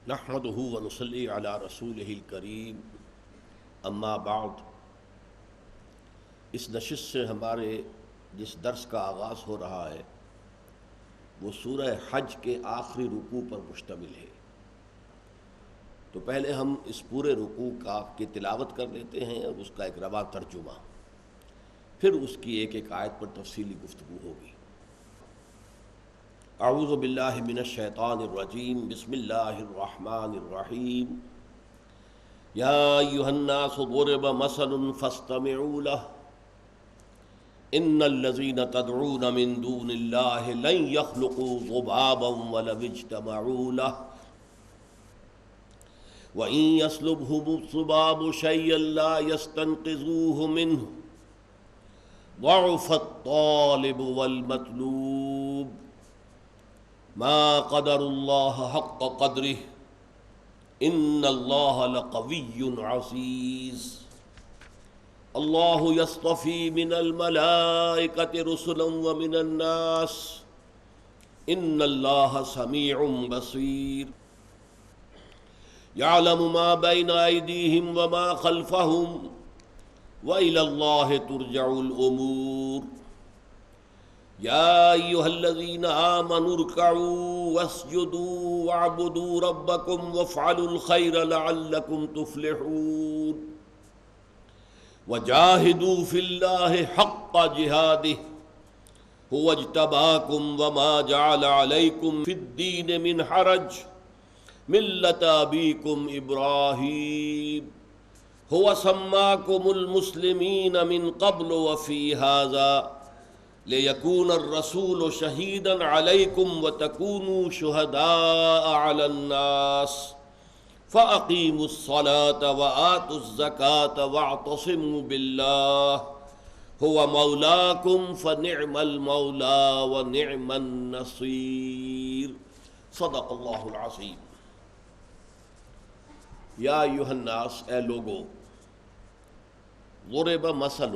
نحمده ونصلي على رسوله الکریم اما بعد۔ اس نشست سے ہمارے جس درس کا آغاز ہو رہا ہے وہ سورہ حج کے آخری رکوع پر مشتمل ہے، تو پہلے ہم اس پورے رکوع کی تلاوت کر لیتے ہیں اور اس کا ایک رواں ترجمہ، پھر اس کی ایک ایک آیت پر تفصیلی گفتگو ہوگی۔ اعوذ باللہ من الشیطان الرجیم، بسم اللہ الرحمن الرحیم۔ یا ایھا الناس ضرب مثل فاستمعوا له ان الذین تدعون من دون اللہ لن يخلقوا ذبابا ولو اجتمعوا له وإن يسلبهم الذباب شيئا لا يستنقذوه منه ضعف الطالب والمطلوب ما قدر الله حق قدره ان اللہ لقوی عزیز۔ اللہ یصطفی من الملائکۃ رسلا ومن الناس ان اللہ سمیع بصیر۔ یعلم ما بین ایدیہم وما خلفہم وإلی اللہ ترجع الامور۔ یا ایھا الذین آمنوا ارکعوا واسجدوا واعبدوا ربکم وافعلوا الخیر لعلکم تفلحون۔ وجاہدوا فی اللہ حق جہادہ هو اجتباکم وما جعل علیکم فی الدین من حرج ملۃ ابیکم ابراہیم هو سماکم المسلمین من قبل وفی ھذا لِيَكُونَ الرَّسُولُ شَهِيدًا عَلَيْكُمْ وَتَكُونُوا شُهَدَاءَ عَلَى النَّاسِ فَأَقِيمُوا الصَّلَاةَ وَآتُوا الزَّكَاةَ وَاعْتَصِمُوا بِاللَّهِ هُوَ مَوْلَاكُمْ فَنِعْمَ الْمَوْلَى وَنِعْمَ النَّصِيرُ۔ صدق اللہ العظیم۔ یا ایھا الناس، اے لوگو، ضرب مثل،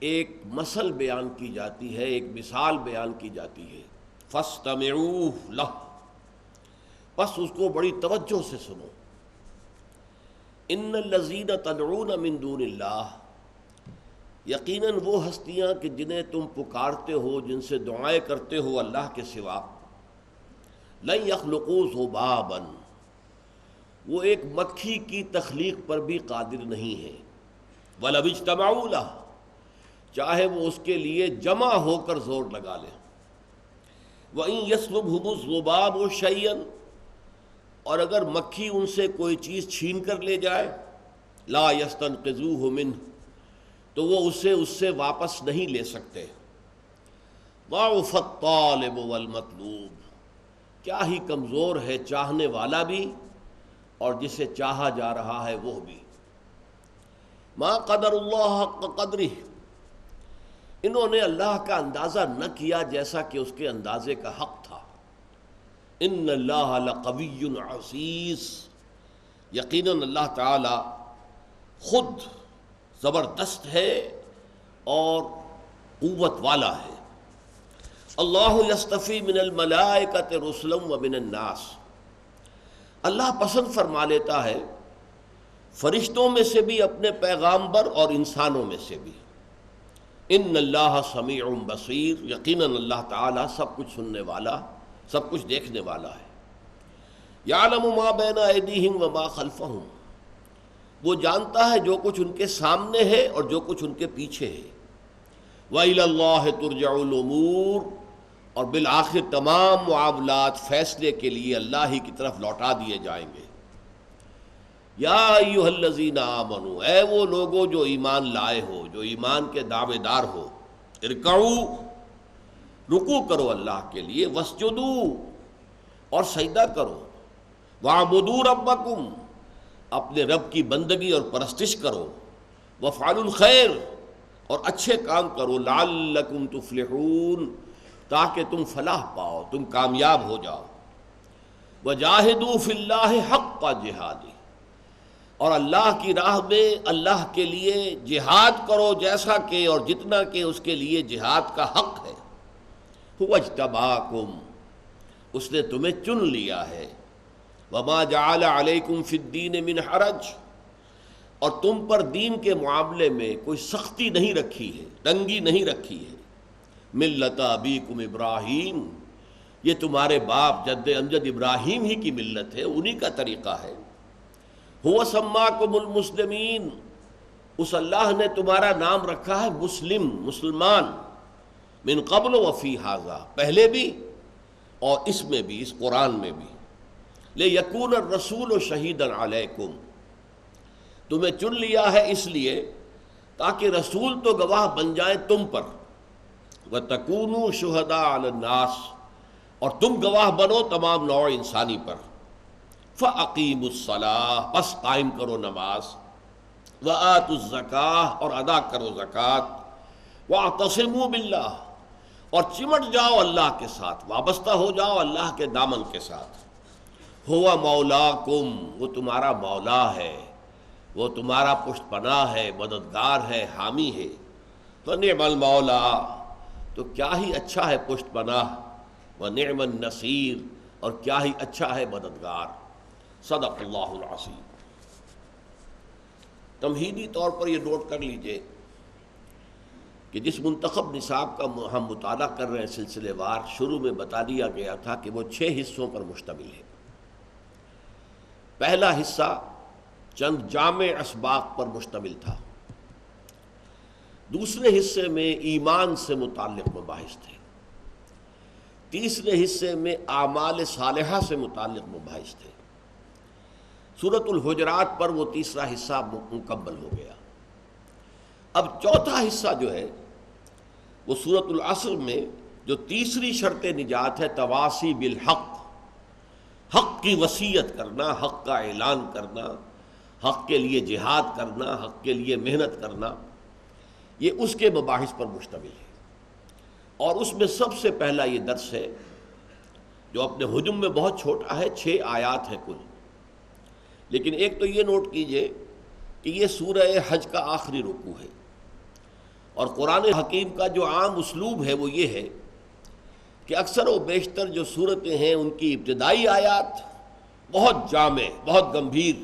ایک مثل بیان کی جاتی ہے، ایک مثال بیان کی جاتی ہے، فاستمعوا لہ، بس اس کو بڑی توجہ سے سنو۔ ان الذین تدعون من دون اللہ، یقیناً وہ ہستیاں کہ جنہیں تم پکارتے ہو، جن سے دعائیں کرتے ہو اللہ کے سوا، لن یخلقوا ذبابا، وہ ایک مکھی کی تخلیق پر بھی قادر نہیں ہیں، ولو اجتمعوا لہ، چاہے وہ اس کے لیے جمع ہو کر زور لگا لیں۔ وَإِن يَسْلُبْهُمُ الذُّبَابُ شَيْئًا، اور اگر مکھی ان سے کوئی چیز چھین کر لے جائے، لا يَسْتَنْقِذُوهُ مِنْهُ، تو وہ اس سے واپس نہیں لے سکتے۔ ضَعُفَ الطَّالِبُ وَالْمَطْلُوبُ، کیا ہی کمزور ہے چاہنے والا بھی اور جسے چاہا جا رہا ہے وہ بھی۔ ما قدر اللہ حق قدرہ، انہوں نے اللہ کا اندازہ نہ کیا جیسا کہ اس کے اندازے کا حق تھا۔ ان اللہ لقوی عزیز، یقیناً اللہ تعالی خود زبردست ہے اور قوت والا ہے۔ اللہ یصطفی من الملائکۃ رسلا ومن الناس، اللہ پسند فرما لیتا ہے فرشتوں میں سے بھی اپنے پیغامبر اور انسانوں میں سے بھی۔ ان اللہ سمیع بصیر، یقیناً اللہ تعالیٰ سب کچھ سننے والا، سب کچھ دیکھنے والا ہے۔ یعلم ما بین ایدیہم وما خلفہم، وہ جانتا ہے جو کچھ ان کے سامنے ہے اور جو کچھ ان کے پیچھے ہے۔ وإلی اللہ ترجع الامور، اور بالآخر تمام معاملات فیصلے کے لیے اللہ ہی کی طرف لوٹا دیے جائیں گے۔ یا ایھا الذین آمنوا، اے وہ لوگو جو ایمان لائے ہو، جو ایمان کے دعوے دار ہو، ارکعوا، رکوع کرو اللہ کے لیے، واسجدوا، اور سجدہ کرو، واعبدوا ربکم، اپنے رب کی بندگی اور پرستش کرو، وافعلوا الخیر، اور اچھے کام کرو، لعلکم تفلحون، تاکہ تم فلاح پاؤ، تم کامیاب ہو جاؤ۔ وجاہدوا فی اللہ حق جہادہ، اور اللہ کی راہ میں اللہ کے لیے جہاد کرو جیسا کہ اور جتنا کہ اس کے لیے جہاد کا حق ہے۔ هو اجتباکم، اس نے تمہیں چن لیا ہے، وما جعل علیکم فی الدین من حرج، اور تم پر دین کے معاملے میں کوئی سختی نہیں رکھی ہے، تنگی نہیں رکھی ہے۔ ملت ابیکم ابراہیم، یہ تمہارے باپ جد امجد ابراہیم ہی کی ملت ہے، انہی کا طریقہ ہے۔ هو سماکم المسلمین، اس اللہ نے تمہارا نام رکھا ہے مسلم، مسلمان، من قبل وفی ھذا، پہلے بھی اور اس میں بھی، اس قرآن میں بھی۔ لیکون الرسول شہیدا علیکم، تمہیں چن لیا ہے اس لیے تاکہ رسول تو گواہ بن جائیں تم پر، وتکونوا شہداء علی الناس، اور تم گواہ بنو تمام نوع انسانی پر۔ فاقیموا الصلاۃ، پس قائم کرو نماز، وآتوا الزکاۃ، اور ادا کرو زکوٰۃ، واعتصموا باللہ، اور چمٹ جاؤ اللہ کے ساتھ، وابستہ ہو جاؤ اللہ کے دامن کے ساتھ۔ ہوا مولاکم، وہ تمہارا مولا ہے، وہ تمہارا پشت پناہ ہے، مددگار ہے، حامی ہے۔ فنعم المولا، تو کیا ہی اچھا ہے پشت پناہ، ونعم النصیر، اور کیا ہی اچھا ہے مددگار۔ صدق اللہ العظیم۔ تمہیدی طور پر یہ نوٹ کر لیجئے کہ جس منتخب نصاب کا ہم مطالعہ کر رہے ہیں سلسلے وار، شروع میں بتا دیا گیا تھا کہ وہ 6 حصوں پر مشتمل ہے۔ پہلا حصہ چند جامع اسباق پر مشتمل تھا، دوسرے حصے میں ایمان سے متعلق مباحث تھے، تیسرے حصے میں اعمال صالحہ سے متعلق مباحث تھے، سورۃ الحجرات پر وہ تیسرا حصہ مکمل ہو گیا۔ اب چوتھا حصہ جو ہے وہ سورۃ العصر میں جو تیسری شرط نجات ہے، تواصی بالحق، حق کی وصیت کرنا، حق کا اعلان کرنا، حق کے لیے جہاد کرنا، حق کے لیے محنت کرنا، یہ اس کے مباحث پر مشتمل ہے۔ اور اس میں سب سے پہلا یہ درس ہے جو اپنے حجم میں بہت چھوٹا ہے، 6 آیات ہیں کل، لیکن ایک تو یہ نوٹ کیجئے کہ یہ سورہ حج کا آخری رکوع ہے، اور قرآن حکیم کا جو عام اسلوب ہے وہ یہ ہے کہ اکثر و بیشتر جو صورتیں ہیں ان کی ابتدائی آیات بہت جامع، بہت گمبھیر،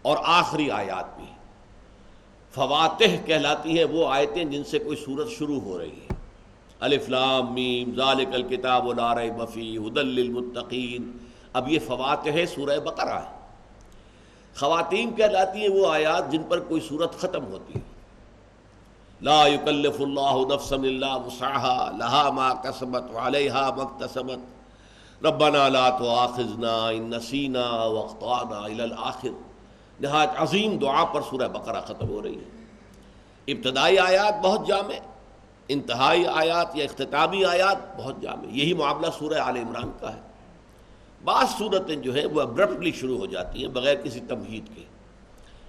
اور آخری آیات بھی فواتح کہلاتی ہیں، وہ آیتیں جن سے کوئی صورت شروع ہو رہی ہے۔ الف لام میم ذالک الکتاب لا ریب فیہ ھدی للمتقین، اب یہ فواتح سورہ بقرہ ہے۔ خواتین کہلاتی ہیں وہ آیات جن پر کوئی صورت ختم ہوتی ہے۔ لا یکلف اللہ نفسا الا وسعها لها ما کسبت وعلیہا ما اکتسبت ربنا لا تؤاخذنا ان نسینا واخطانا الی الآخر۔ نہایت عظیم دعا پر سورہ بقرہ ختم ہو رہی ہے۔ ابتدائی آیات بہت جامع، انتہائی آیات یا اختتامی آیات بہت جامع۔ یہی معاملہ سورہ آل عمران کا ہے۔ بعض صورتیں جو ہیں وہ ابرپٹلی شروع ہو جاتی ہیں بغیر کسی تمہید کے،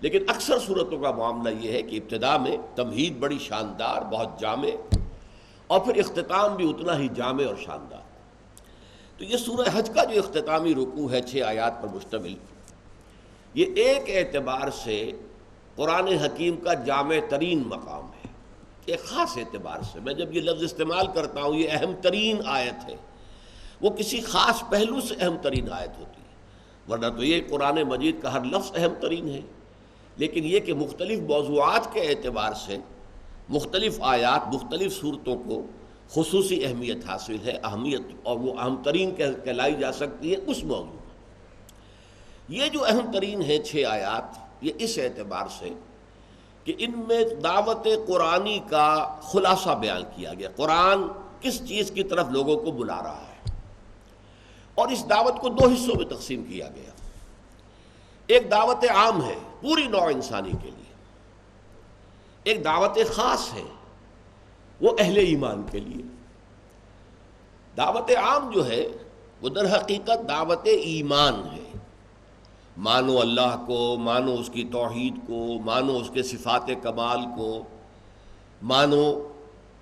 لیکن اکثر صورتوں کا معاملہ یہ ہے کہ ابتدا میں تمہید بڑی شاندار، بہت جامع، اور پھر اختتام بھی اتنا ہی جامع اور شاندار۔ تو یہ سورہ حج کا جو اختتامی رکوع ہے 6 آیات پر مشتمل، یہ ایک اعتبار سے قرآن حکیم کا جامع ترین مقام ہے، ایک خاص اعتبار سے۔ میں جب یہ لفظ استعمال کرتا ہوں، یہ اہم ترین آیت ہے، وہ کسی خاص پہلو سے اہم ترین آیت ہوتی ہے، ورنہ تو یہ قرآن مجید کا ہر لفظ اہم ترین ہے، لیکن یہ کہ مختلف موضوعات کے اعتبار سے مختلف آیات مختلف صورتوں کو خصوصی اہمیت حاصل ہے، اہمیت، اور وہ اہم ترین کہلائی جا سکتی ہے اس موضوع میں۔ یہ جو اہم ترین ہیں 6 آیات، یہ اس اعتبار سے کہ ان میں دعوت قرآنی کا خلاصہ بیان کیا گیا، قرآن کس چیز کی طرف لوگوں کو بلا رہا ہے، اور اس دعوت کو 2 حصوں میں تقسیم کیا گیا۔ ایک دعوت عام ہے پوری نوع انسانی کے لیے، ایک دعوت خاص ہے وہ اہل ایمان کے لیے۔ دعوت عام جو ہے وہ در حقیقت دعوت ایمان ہے، مانو اللہ کو، مانو اس کی توحید کو، مانو اس کے صفات کمال کو، مانو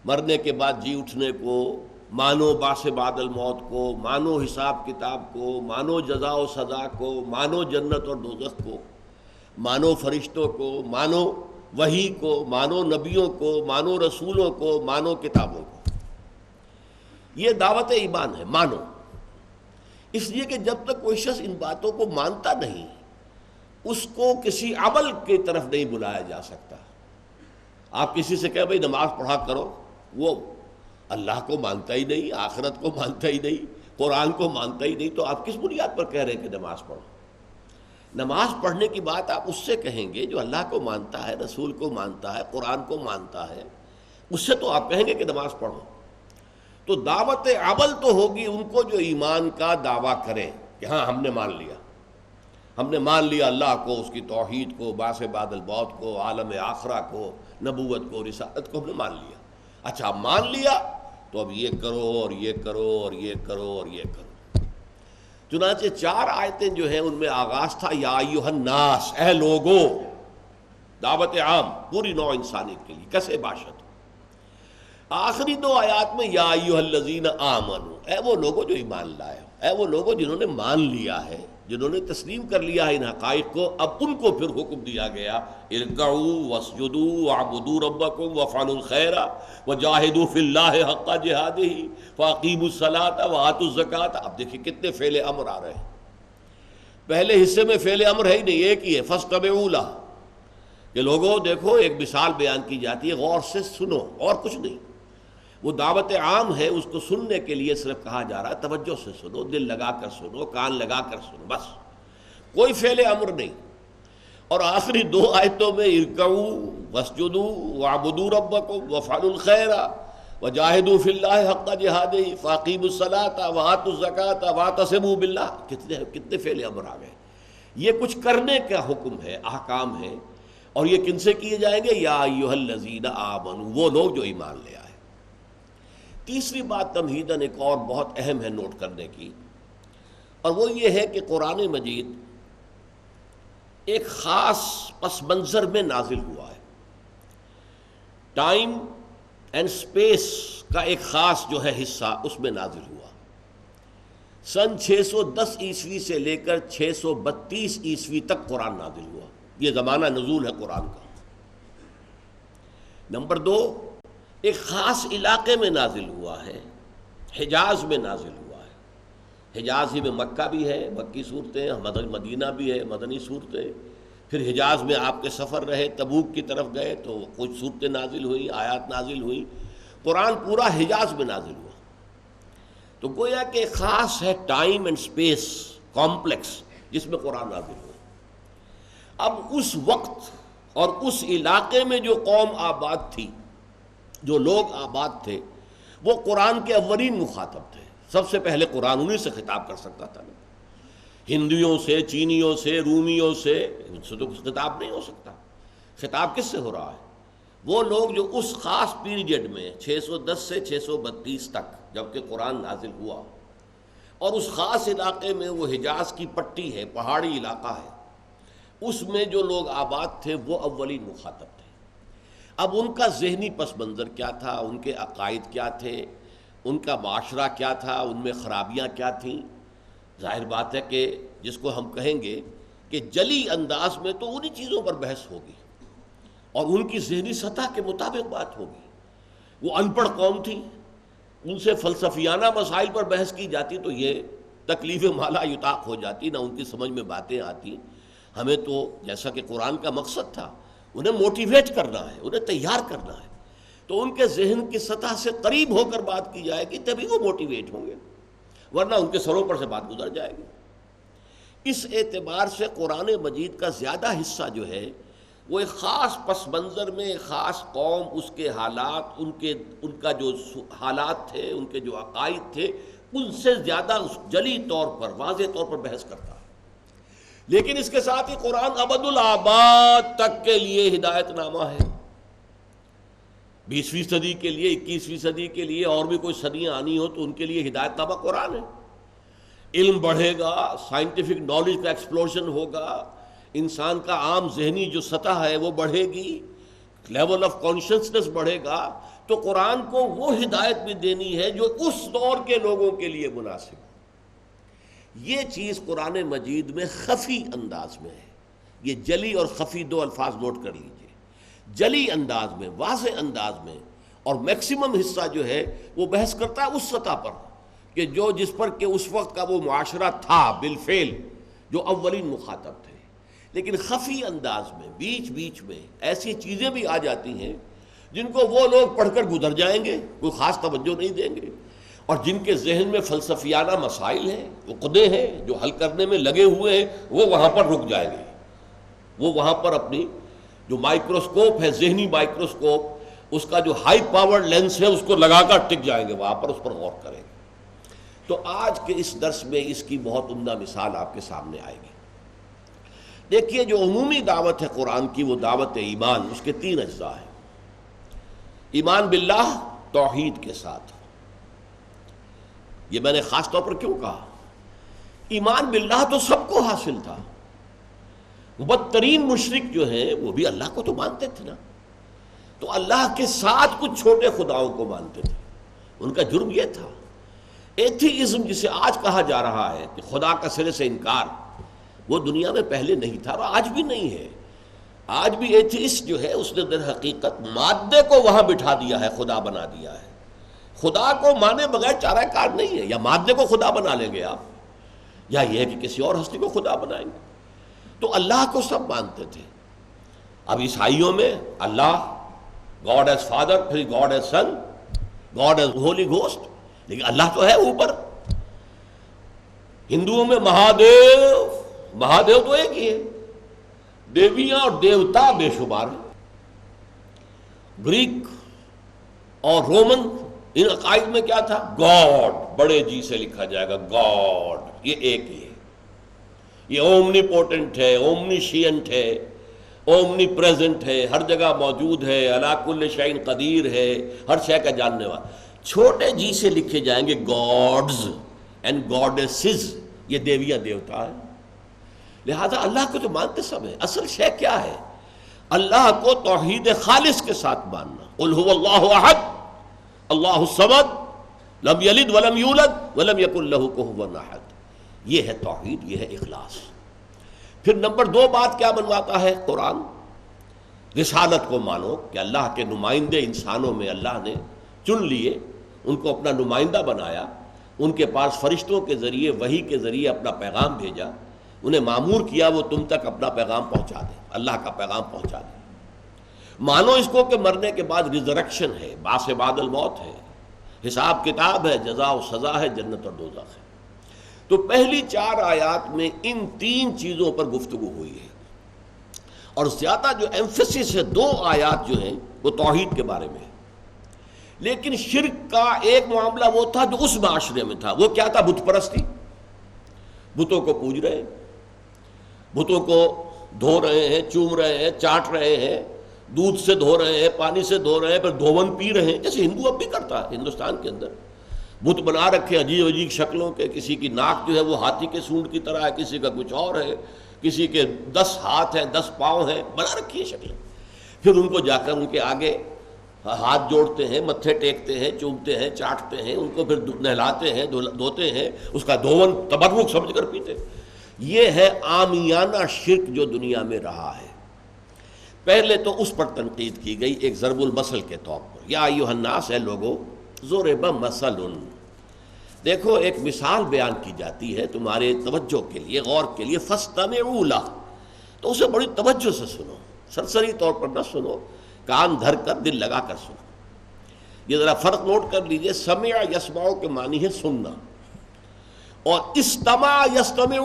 مرنے کے بعد جی اٹھنے کو، مانو بعث بعد الموت کو، مانو حساب کتاب کو، مانو جزا و سزا کو، مانو جنت اور دوزخ کو، مانو فرشتوں کو، مانو وحی کو، مانو نبیوں کو، مانو رسولوں کو، مانو کتابوں کو۔ یہ دعوت ایمان ہے، مانو۔ اس لیے کہ جب تک کوئی شخص ان باتوں کو مانتا نہیں اس کو کسی عمل کی طرف نہیں بلایا جا سکتا۔ آپ کسی سے کہیں بھائی نماز پڑھا کرو، وہ اللہ کو مانتا ہی نہیں، آخرت کو مانتا ہی نہیں، قرآن کو مانتا ہی نہیں، تو آپ کس بنیاد پر کہہ رہے ہیں کہ نماز پڑھو؟ نماز پڑھنے کی بات آپ اس سے کہیں گے جو اللہ کو مانتا ہے، رسول کو مانتا ہے، قرآن کو مانتا ہے، اس سے تو آپ کہیں گے کہ نماز پڑھو۔ تو دعوت عمل تو ہوگی ان کو جو ایمان کا دعویٰ کرے کہ ہاں ہم نے مان لیا، ہم نے مان لیا اللہ کو، اس کی توحید کو، بعث بعد الموت کو، عالم آخرہ کو، نبوت کو، رسالت کو ہم نے مان لیا۔ اچھا مان لیا تو اب یہ کرو اور یہ کرو اور یہ کرو اور یہ کرو۔ چنانچہ 4 آیتیں جو ہیں ان میں آغاز تھا یا ایھا الناس، اے لوگو، دعوت عام پوری نوع انسانیت کے لیے، کسے باشد۔ آخری 2 آیات میں یا ایھا الذین آمنوا، اے وہ لوگوں جو ایمان لائے ہو، اے وہ لوگوں جنہوں نے مان لیا ہے، جنہوں نے تسلیم کر لیا ہے ان حقائق کو، اب ان کو پھر حکم دیا گیا ارکعوا واسجدوا واعبدوا ربکم وافعلوا الخیر وجاہدوا فی اللہ حق جہادہ واقیموا الصلاۃ وآتوا الزکاۃ۔ اب دیکھیں کتنے فعل امر آ رہے ہیں۔ پہلے حصے میں فعل امر ہے ہی نہیں، ایک ہی ہے فاستمعوا لہ، کہ لوگوں دیکھو ایک مثال بیان کی جاتی ہے، غور سے سنو، اور کچھ نہیں۔ وہ دعوت عام ہے، اس کو سننے کے لیے صرف کہا جا رہا ہے توجہ سے سنو، دل لگا کر سنو، کان لگا کر سنو، بس کوئی فعل امر نہیں۔ اور آخری 2 آیتوں میں ارکعوا واسجدوا واعبدوا ربکم وافعلوا الخیر وجاہدوا فی اللہ حق جہادہ فاقیموا الصلاۃ وآتوا الزکاۃ واعتصموا باللہ، کتنے فعل امر آ گئے۔ یہ کچھ کرنے کا حکم ہے، احکام ہے، اور یہ کن سے کیے جائیں گے؟ یا ایھا الذین آمنوا، وہ لوگ جو ایمان لے آئے۔ تیسری بات تمہیداً ایک اور بہت اہم ہے نوٹ کرنے کی، اور وہ یہ ہے کہ قرآن مجید ایک خاص پس منظر میں نازل ہوا ہے۔ ٹائم اینڈ سپیس کا ایک خاص جو ہے حصہ اس میں نازل ہوا۔ سن 610 عیسوی سے لے کر 632 عیسوی تک قرآن نازل ہوا، یہ زمانہ نزول ہے قرآن کا۔ نمبر 2، ایک خاص علاقے میں نازل ہوا ہے، حجاز میں نازل ہوا ہے۔ حجاز ہی میں مکہ بھی ہے، مکی صورتیں، مدینہ بھی ہے، مدنی صورتیں۔ پھر حجاز میں آپ کے سفر رہے، تبوک کی طرف گئے تو کچھ صورتیں نازل ہوئیں، آیات نازل ہوئیں۔ قرآن پورا حجاز میں نازل ہوا، تو گویا کہ خاص ہے ٹائم اینڈ سپیس کمپلیکس جس میں قرآن نازل ہوا۔ اب اس وقت اور اس علاقے میں جو قوم آباد تھی، جو لوگ آباد تھے، وہ قرآن کے اولین مخاطب تھے۔ سب سے پہلے قرآن انہیں سے خطاب کر سکتا تھا نا، ہندوؤں سے، چینیوں سے، رومیوں سے، ان سے تو خطاب نہیں ہو سکتا۔ خطاب کس سے ہو رہا ہے؟ وہ لوگ جو اس خاص پیریڈ میں 610 سے 632 تک جب کہ قرآن نازل ہوا، اور اس خاص علاقے میں وہ حجاز کی پٹی ہے، پہاڑی علاقہ ہے، اس میں جو لوگ آباد تھے وہ اولین مخاطب تھے۔ اب ان کا ذہنی پس منظر کیا تھا، ان کے عقائد کیا تھے، ان کا معاشرہ کیا تھا، ان میں خرابیاں کیا تھیں؟ ظاہر بات ہے کہ جس کو ہم کہیں گے کہ جلی انداز میں تو انہی چیزوں پر بحث ہوگی اور ان کی ذہنی سطح کے مطابق بات ہوگی۔ وہ ان پڑھ قوم تھی، ان سے فلسفیانہ مسائل پر بحث کی جاتی تو یہ تکلیف مالا یطاق ہو جاتی، نہ ان کی سمجھ میں باتیں آتی۔ ہمیں تو جیسا کہ قرآن کا مقصد تھا انہیں موٹیویٹ کرنا ہے، انہیں تیار کرنا ہے، تو ان کے ذہن کی سطح سے قریب ہو کر بات کی جائے گی تبھی وہ موٹیویٹ ہوں گے، ورنہ ان کے سروں پر سے بات گزر جائے گی۔ اس اعتبار سے قرآن مجید کا زیادہ حصہ جو ہے وہ ایک خاص پس منظر میں، ایک خاص قوم، اس کے حالات، ان کا جو حالات تھے، ان کے جو عقائد تھے، ان سے زیادہ جلی طور پر، واضح طور پر بحث کرتا ہے۔ لیکن اس کے ساتھ ہی قرآن ابد الآباد تک کے لیے ہدایت نامہ ہے، 20ویں صدی کے لیے، 21ویں صدی کے لیے، اور بھی کوئی صدیاں آنی ہو تو ان کے لیے ہدایت نامہ قرآن ہے۔ علم بڑھے گا، سائنٹیفک نالج کا ایکسپلوژن ہوگا، انسان کا عام ذہنی جو سطح ہے وہ بڑھے گی، لیول آف کانشیسنس بڑھے گا، تو قرآن کو وہ ہدایت بھی دینی ہے جو اس دور کے لوگوں کے لیے مناسب ہے۔ یہ چیز قرآن مجید میں خفی انداز میں ہے۔ یہ جلی اور خفی 2 الفاظ نوٹ کر لیجئے۔ جلی انداز میں، واضح انداز میں، اور میکسیمم حصہ جو ہے وہ بحث کرتا ہے اس سطح پر کہ جو جس پر کہ اس وقت کا وہ معاشرہ تھا بالفعل، جو اولین مخاطب تھے، لیکن خفی انداز میں بیچ بیچ میں ایسی چیزیں بھی آ جاتی ہیں جن کو وہ لوگ پڑھ کر گزر جائیں گے، کوئی خاص توجہ نہیں دیں گے، اور جن کے ذہن میں فلسفیانہ مسائل ہیں، عقدے ہیں جو حل کرنے میں لگے ہوئے ہیں، وہ وہاں پر رک جائیں گے، وہ وہاں پر اپنی جو مائکروسکوپ ہے، ذہنی مائکروسکوپ، اس کا جو ہائی پاور لینس ہے اس کو لگا کر ٹک جائیں گے وہاں پر، اس پر غور کریں گے۔ تو آج کے اس درس میں اس کی بہت عمدہ مثال آپ کے سامنے آئے گی۔ دیکھیے جو عمومی دعوت ہے قرآن کی، وہ دعوت ایمان، اس کے 3 اجزاء ہیں۔ ایمان باللہ، توحید کے ساتھ۔ یہ میں نے خاص طور پر کیوں کہا؟ ایمان باللہ تو سب کو حاصل تھا، بدترین مشرک جو ہیں وہ بھی اللہ کو تو مانتے تھے نا، تو اللہ کے ساتھ کچھ چھوٹے خداؤں کو مانتے تھے۔ ان کا جرم یہ تھا، ایتھیزم جسے آج کہا جا رہا ہے کہ خدا کا سرے سے انکار، وہ دنیا میں پہلے نہیں تھا اور آج بھی نہیں ہے۔ آج بھی ایتھیسٹ جو ہے اس نے در حقیقت مادے کو وہاں بٹھا دیا ہے، خدا بنا دیا ہے۔ خدا کو مانے بغیر چارہ کار نہیں ہے، یا مادے کو خدا بنا لیں گے آپ، یا یہ ہے کہ کسی اور ہستی کو خدا بنائیں گے۔ تو اللہ کو سب مانتے تھے۔ اب عیسائیوں میں اللہ، گاڈ ایز فادر، پھر گاڈ ایز سن، گاڈ ایز ہولی گھوسٹ، لیکن اللہ تو ہے اوپر۔ ہندوؤں میں مہادیو، مہادیو تو ایک ہی ہے، دیویاں اور دیوتا بے شمار ہیں۔ گریک اور رومن، ان عقائد میں کیا تھا؟ گاڈ، بڑے جی سے لکھا جائے گا، گاڈ، یہ ایک ہی ہے، یہ اومنی پوٹنٹ ہے، اومنیشینٹ ہے، اومنی پریزنٹ ہے، ہر جگہ موجود ہے، علی کل شیء قدیر ہے، ہر شے کا جاننے والا۔ چھوٹے جی سے لکھے جائیں گے گاڈز اینڈ گاڈیسز، یہ دیویاں دیوتا ہے۔ لہذا اللہ کو تو مانتے سب ہیں۔ اصل شے کیا ہے؟ اللہ کو توحید خالص کے ساتھ ماننا۔ قل هو اللہ احد اللہ الصمد لم یلد ولم یولد ولم یکن له کفوا احد، یہ ہے توحید، یہ ہے اخلاص۔ پھر نمبر 2 بات کیا بنواتا ہے قرآن؟ رسالت کو مانو کہ اللہ کے نمائندے انسانوں میں اللہ نے چن لیے، ان کو اپنا نمائندہ بنایا، ان کے پاس فرشتوں کے ذریعے، وحی کے ذریعے اپنا پیغام بھیجا، انہیں مامور کیا وہ تم تک اپنا پیغام پہنچا دیں، اللہ کا پیغام پہنچا دیں۔ مانو اس کو کہ مرنے کے بعد ریزریکشن ہے، بعث بعد الموت ہے، حساب کتاب ہے، جزا و سزا ہے، جنت اور دوزخ ہے۔ تو پہلی 4 آیات میں ان 3 چیزوں پر گفتگو ہوئی ہے، اور زیادہ جو ایمفیسس ہے 2 آیات جو ہیں وہ توحید کے بارے میں ہے۔ لیکن شرک کا ایک معاملہ وہ تھا جو اس معاشرے میں تھا، وہ کیا تھا؟ بت پرستی۔ بتوں کو پوج رہے ہیں، بتوں کو دھو رہے ہیں، چوم رہے ہیں، چاٹ رہے ہیں، دودھ سے دھو رہے ہیں، پانی سے دھو رہے ہیں، پھر دھون پی رہے ہیں، جیسے ہندو اب بھی کرتا ہے۔ ہندوستان کے اندر بت بنا رکھے عجیب عجیب شکلوں کے، کسی کی ناک جو ہے وہ ہاتھی کے سونڈ کی طرح ہے، کسی کا کچھ اور ہے، کسی کے 10 ہاتھ ہیں، 10 پاؤں ہیں، بنا رکھی ہے شکلیں۔ پھر ان کو جا کر ان کے آگے ہاتھ جوڑتے ہیں، متھے ٹیکتے ہیں، چومتے ہیں، چاٹتے ہیں، ان کو پھر نہلاتے ہیں، دھوتے ہیں، اس کا دھون تبرک سمجھ کر پیتے۔ یہ ہے عامیانہ شرک جو دنیا میں رہا ہے۔ پہلے تو اس پر تنقید کی گئی ایک ضرب المثل کے طور پر، یا ایھا الناس، اے لوگو، ضرب مثل، دیکھو ایک مثال بیان کی جاتی ہے تمہارے توجہ کے لیے، غور کے لیے، فاستمعوا لہ، تو اسے بڑی توجہ سے سنو، سرسری طور پر نہ سنو، کان دھر کر دل لگا کر سنو۔ یہ ذرا فرق نوٹ کر لیجئے، سمع یسمع کے معنی ہے سننا، اور استمع یستمع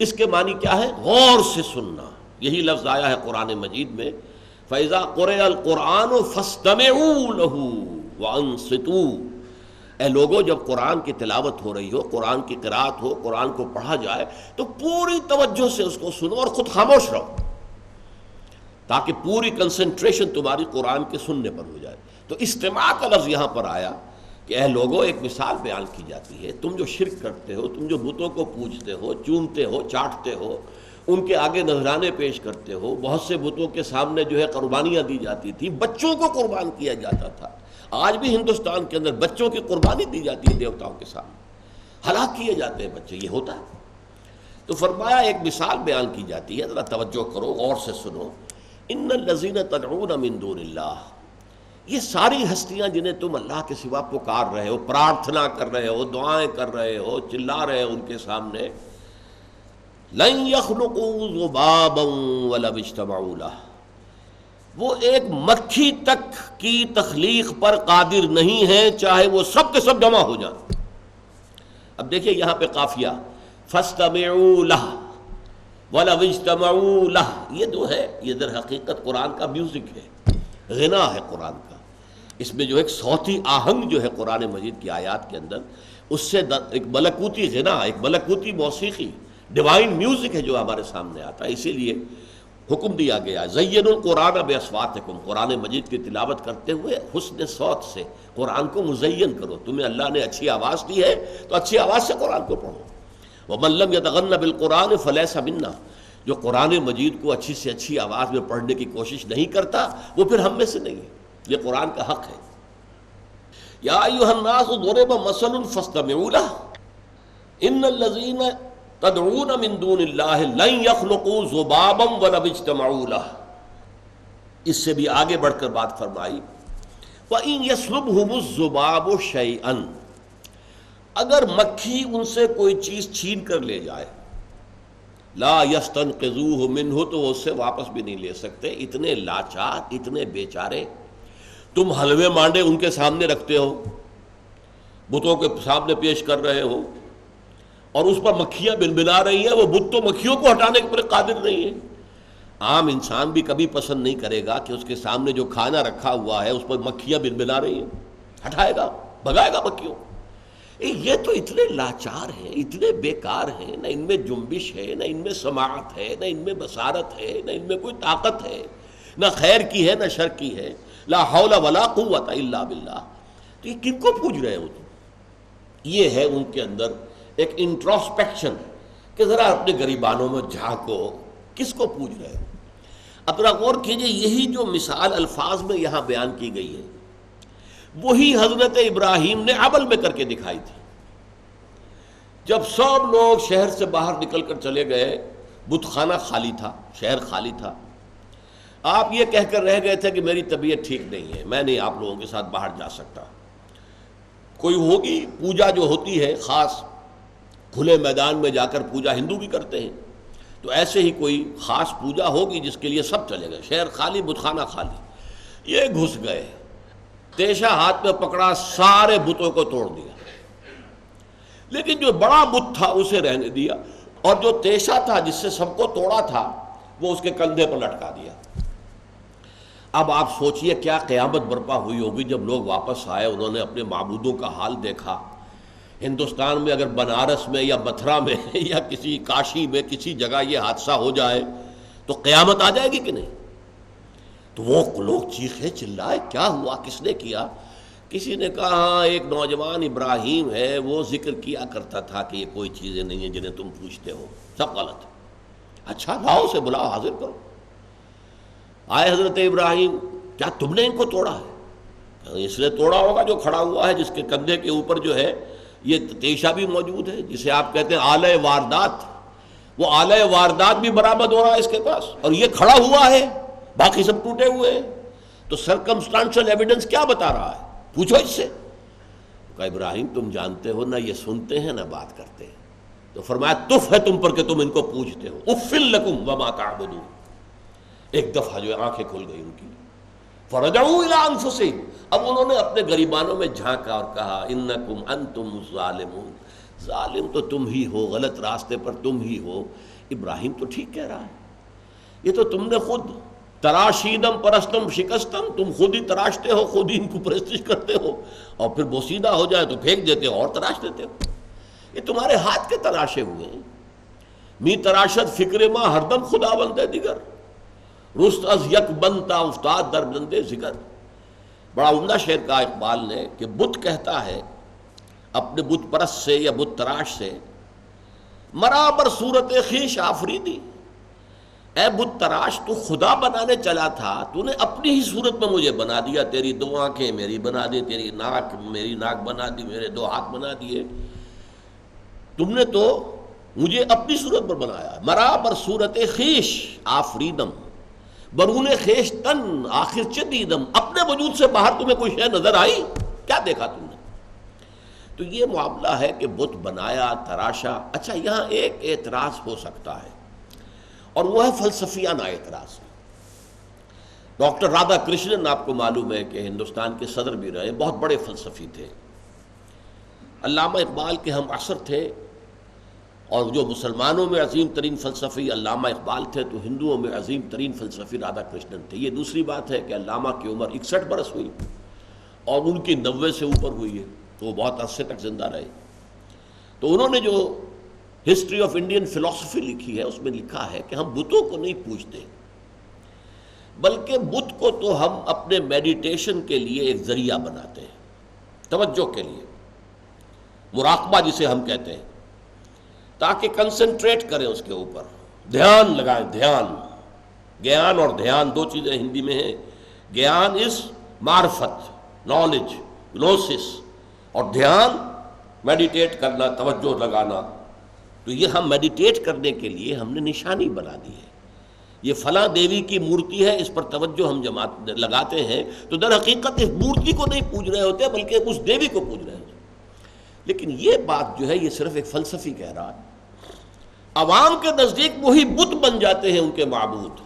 اس کے معنی کیا ہے؟ غور سے سننا۔ یہی لفظ آیا ہے قرآن مجید میں، فَإِذَا قُرِئَ الْقُرْآنُ فَاسْتَمِعُوا لَهُ وَأَنصِتُوا، اے لوگو جب قرآن کی تلاوت ہو رہی ہو، قرآن کی قرأت ہو، قرآن کو پڑھا جائے تو پوری توجہ سے اس کو سنو اور خود خاموش رہو، تاکہ پوری کنسنٹریشن تمہاری قرآن کے سننے پر ہو جائے۔ تو استماع کا لفظ یہاں پر آیا کہ اے لوگو، ایک مثال بیان کی جاتی ہے، تم جو شرک کرتے ہو، تم جو بتوں کو پوجتے ہو، چومتے ہو، چاٹتے ہو، ان کے آگے نذرانے پیش کرتے ہو، بہت سے بتوں کے سامنے جو ہے قربانیاں دی جاتی تھی، بچوں کو قربان کیا جاتا تھا۔ آج بھی ہندوستان کے اندر بچوں کی قربانی دی جاتی ہے دیوتاؤں کے سامنے، ہلاک کیے جاتے ہیں بچے، یہ ہوتا ہے۔ تو فرمایا ایک مثال بیان کی جاتی ہے، ذرا توجہ کرو، غور سے سنو۔ ان الذین تدعون من دون اللہ، یہ ساری ہستیاں جنہیں تم اللہ کے سوا پکار رہے ہو، پرارتھنا کر رہے ہو، دعائیں کر رہے ہو، چلا رہے ہو ان کے سامنے، لن يخلقوا ذبابا ولو اجتمعوا له، وہ ایک مکھی تک کی تخلیق پر قادر نہیں ہے چاہے وہ سب کے سب جمع ہو جائیں۔ اب دیکھیں یہاں پہ قافیہ فاستمعوا له ولو اجتمعوا له، یہ جو ہے یہ در حقیقت قرآن کا میوزک ہے، غنا ہے قرآن کا۔ اس میں جو ایک صوتی آہنگ جو ہے قرآن مجید کی آیات کے اندر، اس سے ایک ملکوتی غنا، ایک ملکوتی موسیقی، ڈیوائن میوزک ہے جو ہمارے سامنے آتا ہے۔ اسی لیے حکم دیا گیا زینوا القرآن باصواتکم، قرآن مجید کی تلاوت کرتے ہوئے حسن صوت سے قرآن کو مزین کرو۔ تمہیں اللہ نے اچھی آواز دی ہے تو اچھی آواز سے قرآن کو پڑھو۔ ومن لم یتغن بالقرآن فلیس منا، جو قرآن مجید کو اچھی سے اچھی آواز میں پڑھنے کی کوشش نہیں کرتا وہ پھر ہم میں سے نہیں ہے، یہ قرآن کا حق ہے۔ یا ایھا الناس ضرب مثل فاستمعوا له ان الذین تدعون من دون اللہ لن يخلقوا ذبابا ولو اجتمعوا له، اس سے بھی آگے بڑھ کر بات فرمائی وَإِن يَسْلُبْهُمُ الذُّبَابُ شَيْئًا، اگر مکھی ان سے کوئی چیز چھین کر لے جائے، لا يَسْتَنْقِذُوهُ مِنْهُ، تو وہ اس سے واپس بھی نہیں لے سکتے۔ اتنے لاچار، اتنے بیچارے، تم حلوے مانڈے ان کے سامنے رکھتے ہو، بتوں کے سامنے پیش کر رہے ہو، اور اس پر مکھیاں بلبلا رہی ہیں، وہ بت تو مکھیوں کو ہٹانے کے پر قادر نہیں ہے۔ عام انسان بھی کبھی پسند نہیں کرے گا کہ اس کے سامنے جو کھانا رکھا ہوا ہے اس پر مکھیاں بلبلا رہی ہیں، ہٹائے گا، بھگائے گا مکھیوں۔ یہ تو اتنے لاچار ہیں، اتنے بیکار ہیں، نہ ان میں جنبش ہے، نہ ان میں سماعت ہے، نہ ان میں بصارت ہے، نہ ان میں کوئی طاقت ہے، نہ خیر کی ہے نہ شر کی ہے، لا حول ولا قوت الا باللہ۔ تو یہ کن کو پوج رہے ہو تم؟ یہ ہے ان کے اندر ایک انٹروسپیکشن کہ ذرا اپنے گریبانوں میں جھانکو، کس کو پوج رہے ہو؟ اب ذرا غور کیجئے، یہی جو مثال الفاظ میں یہاں بیان کی گئی ہے وہی حضرت ابراہیم نے عمل میں کر کے دکھائی تھی۔ جب سب لوگ شہر سے باہر نکل کر چلے گئے، بت خانہ خالی تھا، شہر خالی تھا، آپ یہ کہہ کر رہ گئے تھے کہ میری طبیعت ٹھیک نہیں ہے، میں نہیں آپ لوگوں کے ساتھ باہر جا سکتا۔ کوئی ہوگی پوجا جو ہوتی ہے خاص، کھلے میدان میں جا کر پوجا ہندو بھی کرتے ہیں، تو ایسے ہی کوئی خاص پوجا ہوگی جس کے لیے سب چلے گئے، شہر خالی، بت خانہ خالی۔ یہ گھس گئے، تیشہ ہاتھ میں پکڑا، سارے بتوں کو توڑ دیا، لیکن جو بڑا بت تھا اسے رہنے دیا، اور جو تیشہ تھا جس سے سب کو توڑا تھا وہ اس کے کندھے پر لٹکا دیا۔ اب آپ سوچئے کیا قیامت برپا ہوئی ہوگی جب لوگ واپس آئے، انہوں نے اپنے معبودوں کا حال دیکھا۔ ہندوستان میں اگر بنارس میں یا متھرا میں یا کسی کاشی میں کسی جگہ یہ حادثہ ہو جائے تو قیامت آ جائے گی کہ نہیں؟ تو وہ لوگ چیخے چلائے، کیا ہوا، کس نے کیا؟ کسی نے کہا ہاں ایک نوجوان ابراہیم ہے، وہ ذکر کیا کرتا تھا کہ یہ کوئی چیزیں نہیں ہیں جنہیں تم پوچھتے ہو، سب غلط ہے۔ اچھا لاؤ اسے بلاؤ، حاضر کرو۔ آئے حضرت ابراہیم، کیا تم نے ان کو توڑا ہے؟ اس نے توڑا ہوگا جو کھڑا ہوا ہے، جس کے کندھے کے اوپر جو ہے یہ تیشہ بھی موجود ہے، جسے آپ کہتے ہیں آلہ واردات، وہ آلہ واردات بھی برآمد ہو رہا ہے اس کے پاس، اور یہ کھڑا ہوا ہے، باقی سب ٹوٹے ہوئے ہیں۔ تو سرکمسٹانشل ایویڈنس کیا بتا رہا ہے؟ پوچھو اس سے۔ کہا ابراہیم تم جانتے ہو نہ یہ سنتے ہیں نہ بات کرتے ہیں۔ تو فرمایا تف ہے تم پر کہ تم ان کو پوچھتے ہو، اف لکم وما تعبدون۔ ایک دفعہ جو آنکھیں کھل گئی ان کی، فرجعوا الی انفسہم، اب انہوں نے اپنے گریبانوں میں جھانکا اور کہا انکم انتم الظالمون، ظالم تو تم ہی ہو، غلط راستے پر تم ہی ہو۔ ابراہیم تو ٹھیک کہہ رہا ہے، یہ تو تم نے خود تراشیدم پرستم شکستم، تم خود ہی تراشتے ہو، خود ہی ان کو پرستش کرتے ہو، اور پھر بوسیدہ ہو جائے تو پھینک دیتے ہو اور تراش دیتے ہو۔ یہ تمہارے ہاتھ کے تراشے ہوئے ہیں۔ می تراشت فکر ما ہردم خدا بندے دیگر، رست از یک بنتا افتاد در بلندے ذکر۔ بڑا عمدہ شعر کا اقبال نے کہ بت کہتا ہے اپنے بت پرست سے یا بت تراش سے، مرا بر صورت خویش آفریدی، اے بت تراش تو خدا بنانے چلا تھا، تو نے اپنی ہی صورت میں مجھے بنا دیا، تیری دو آنکھیں میری بنا دی، تیری ناک میری ناک بنا دی، میرے دو ہاتھ بنا دیے، تم نے تو مجھے اپنی صورت پر بنایا۔ مرا بر صورت خویش آفریدم، برون خیش تن آخر چه دیدم، اپنے وجود سے باہر تمہیں کوئی شے نظر آئی؟ کیا دیکھا تم نے؟ تو یہ معاملہ ہے کہ بت بنایا، تراشا۔ اچھا یہاں ایک اعتراض ہو سکتا ہے، اور وہ ہے فلسفیانہ اعتراض۔ ڈاکٹر رادھا کرشنن آپ کو معلوم ہے کہ ہندوستان کے صدر بھی رہے، بہت بڑے فلسفی تھے، علامہ اقبال کے ہم عصر تھے، اور جو مسلمانوں میں عظیم ترین فلسفی علامہ اقبال تھے تو ہندوؤں میں عظیم ترین فلسفی رادھا کرشنن تھے۔ یہ دوسری بات ہے کہ علامہ کی عمر 61 برس ہوئی اور ان کی 90 سے اوپر ہوئی ہے، تو وہ بہت عرصے تک زندہ رہے۔ تو انہوں نے جو ہسٹری آف انڈین فلسفی لکھی ہے، اس میں لکھا ہے کہ ہم بتوں کو نہیں پوجتے، بلکہ بت کو تو ہم اپنے میڈیٹیشن کے لیے ایک ذریعہ بناتے ہیں، توجہ کے لیے، مراقبہ جسے ہم کہتے ہیں، تاکہ کنسنٹریٹ کریں اس کے اوپر، دھیان لگائیں۔ دھیان، گیان اور دھیان دو چیزیں ہندی میں ہیں۔ گیان از معرفت، نالج، گنوسس، اور دھیان میڈیٹیٹ کرنا، توجہ لگانا۔ تو یہ ہم میڈیٹیٹ کرنے کے لیے ہم نے نشانی بنا دی ہے، یہ فلاں دیوی کی مورتی ہے، اس پر توجہ ہم لگاتے ہیں، تو در حقیقت اس مورتی کو نہیں پوج رہے ہوتے بلکہ اس دیوی کو پوج رہے ہوتے۔ لیکن یہ بات جو ہے یہ صرف ایک فلسفی کہہ رہا ہے، عوام کے نزدیک وہی بت بن جاتے ہیں ان کے معبود،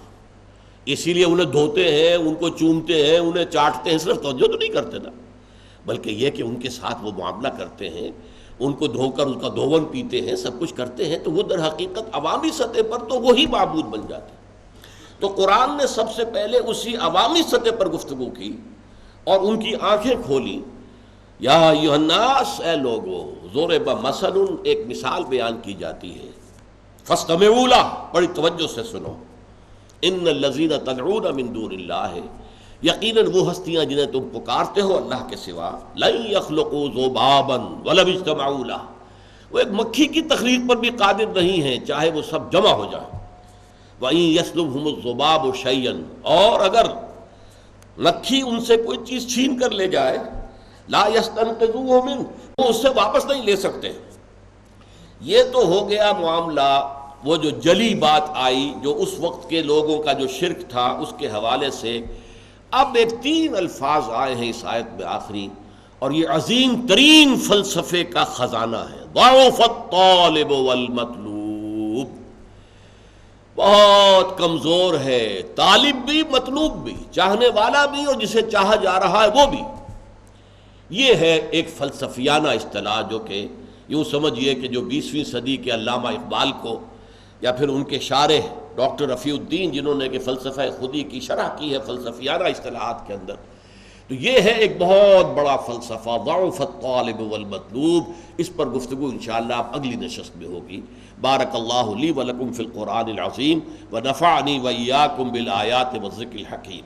اسی لیے انہیں دھوتے ہیں، ان کو چومتے ہیں، انہیں چاٹتے ہیں، صرف توجہ تو نہیں کرتے نا، بلکہ یہ کہ ان کے ساتھ وہ معاملہ کرتے ہیں، ان کو دھو کر اس کا دھون پیتے ہیں، سب کچھ کرتے ہیں، تو وہ در حقیقت عوامی سطح پر تو وہی معبود بن جاتے ہیں۔ تو قرآن نے سب سے پہلے اسی عوامی سطح پر گفتگو کی اور ان کی آنکھیں کھولی۔ یا ایھا الناس، اے لوگو، ضرب مثل، ایک مثال بیان کی جاتی ہے، فاستمعوا لہ، بڑی توجہ سے سنو، ان الذین تدعون من دون اللہ، یقیناً وہ ہستیاں جنہیں تم پکارتے ہو اللہ کے سوا، لن یخلقوا ذبابا ولو اجتمعوا لہ، وہ ایک مکھی کی تخلیق پر بھی قادر نہیں ہیں چاہے وہ سب جمع ہو جائے۔ وَإِن يَسْلُبْهُمُ الذُّبَابُ شَيْئًا، اور اگر مکھی ان سے کوئی چیز چھین کر لے جائے، لا يَسْتَنقِذُوهُ مِنْهُ، وہ اس سے واپس نہیں لے سکتے۔ یہ تو ہو گیا معاملہ، وہ جو جلی بات آئی جو اس وقت کے لوگوں کا جو شرک تھا اس کے حوالے سے۔ اب ایک 3 الفاظ آئے ہیں اس آیت میں آخری، اور یہ عظیم ترین فلسفے کا خزانہ ہے، ضعف الطالب والمطلوب، بہت کمزور ہے طالب بھی، مطلوب بھی، چاہنے والا بھی اور جسے چاہا جا رہا ہے وہ بھی۔ یہ ہے ایک فلسفیانہ اصطلاح جو کہ یوں سمجھیے کہ جو 20ویں صدی کے علامہ اقبال کو، یا پھر ان کے شارح ڈاکٹر رفیع الدین جنہوں نے کہ فلسفہ خودی کی شرح کی ہے فلسفیانہ اصطلاحات کے اندر، تو یہ ہے ایک بہت بڑا فلسفہ، ضعف الطالب والمطلوب۔ اس پر گفتگو انشاءاللہ اگلی نشست میں ہوگی۔ بارک اللہ لی ولکم فی القرآن العظیم ونفعنی وإیاکم بالآیات والذکر الحکیم۔